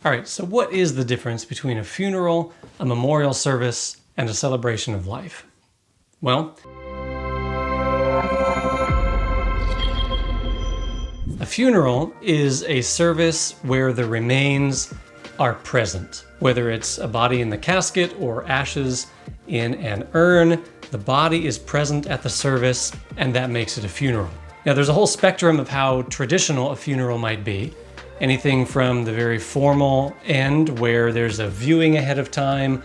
All right, so what is the difference between a funeral, a memorial service, and a celebration of life? Well, a funeral is a service where the remains are present. Whether it's a body in the casket or ashes in an urn, the body is present at the service, and that makes it a funeral. Now, there's a whole spectrum of how traditional a funeral might be. Anything from the very formal end, where there's a viewing ahead of time,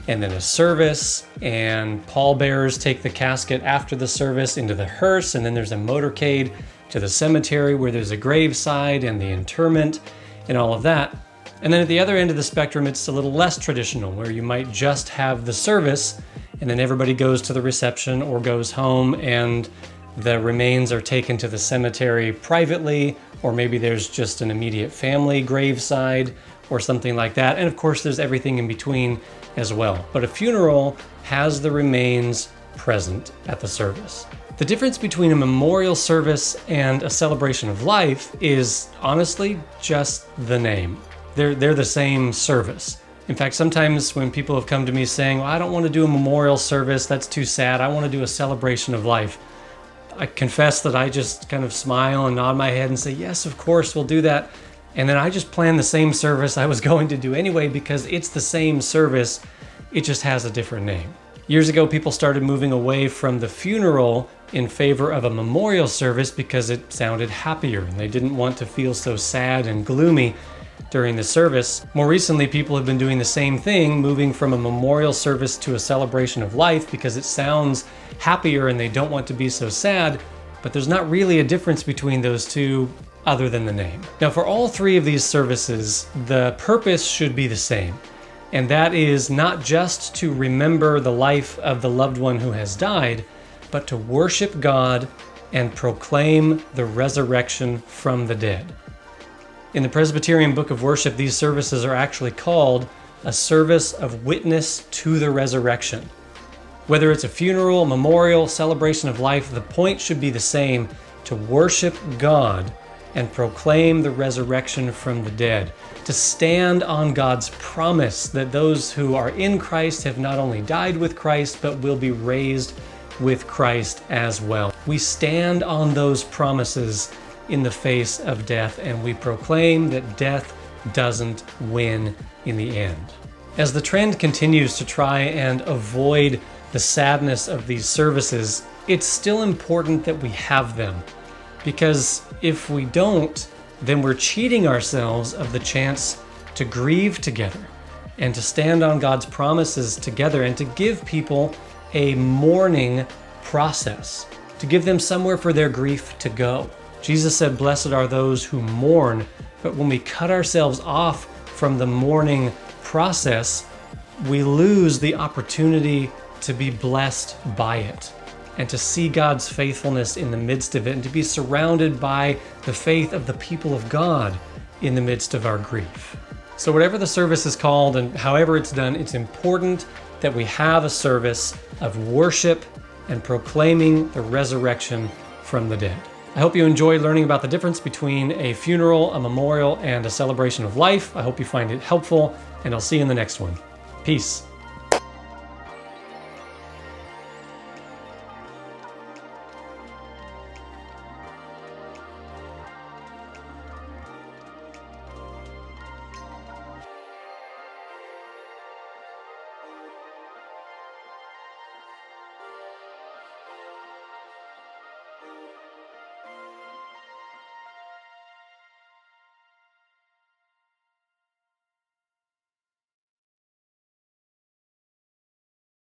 and then a service, and pallbearers take the casket after the service into the hearse, and then there's a motorcade to the cemetery where there's a graveside and the interment and all of that. And then at the other end of the spectrum, it's a little less traditional, where you might just have the service and then everybody goes to the reception or goes home and the remains are taken to the cemetery privately, or maybe there's just an immediate family graveside or something like that. And of course, there's everything in between as well. But a funeral has the remains present at the service. The difference between a memorial service and a celebration of life is honestly just the name. They're the same service. In fact, sometimes when people have come to me saying, well, I don't want to do a memorial service, that's too sad, I want to do a celebration of life, I confess that I just kind of smile and nod my head and say, yes, of course, we'll do that. And then I just plan the same service I was going to do anyway, because it's the same service, it just has a different name. Years ago, people started moving away from the funeral in favor of a memorial service because it sounded happier and they didn't want to feel so sad and gloomy during the service. More recently, people have been doing the same thing, moving from a memorial service to a celebration of life because it sounds happier and they don't want to be so sad, but there's not really a difference between those two other than the name. Now, for all three of these services, the purpose should be the same, and that is not just to remember the life of the loved one who has died, but to worship God and proclaim the resurrection from the dead. In the Presbyterian Book of Worship, these services are actually called a service of witness to the resurrection. Whether it's a funeral, memorial, celebration of life, the point should be the same: to worship God and proclaim the resurrection from the dead, to stand on God's promise that those who are in Christ have not only died with Christ, but will be raised with Christ as well. We stand on those promises in the face of death, and we proclaim that death doesn't win in the end. As the trend continues to try and avoid the sadness of these services, it's still important that we have them, because if we don't, then we're cheating ourselves of the chance to grieve together and to stand on God's promises together and to give people a mourning process, to give them somewhere for their grief to go. Jesus said, "Blessed are those who mourn," but when we cut ourselves off from the mourning process, we lose the opportunity to be blessed by it and to see God's faithfulness in the midst of it and to be surrounded by the faith of the people of God in the midst of our grief. So whatever the service is called and however it's done, it's important that we have a service of worship and proclaiming the resurrection from the dead. I hope you enjoyed learning about the difference between a funeral, a memorial, and a celebration of life. I hope you find it helpful, and I'll see you in the next one. Peace.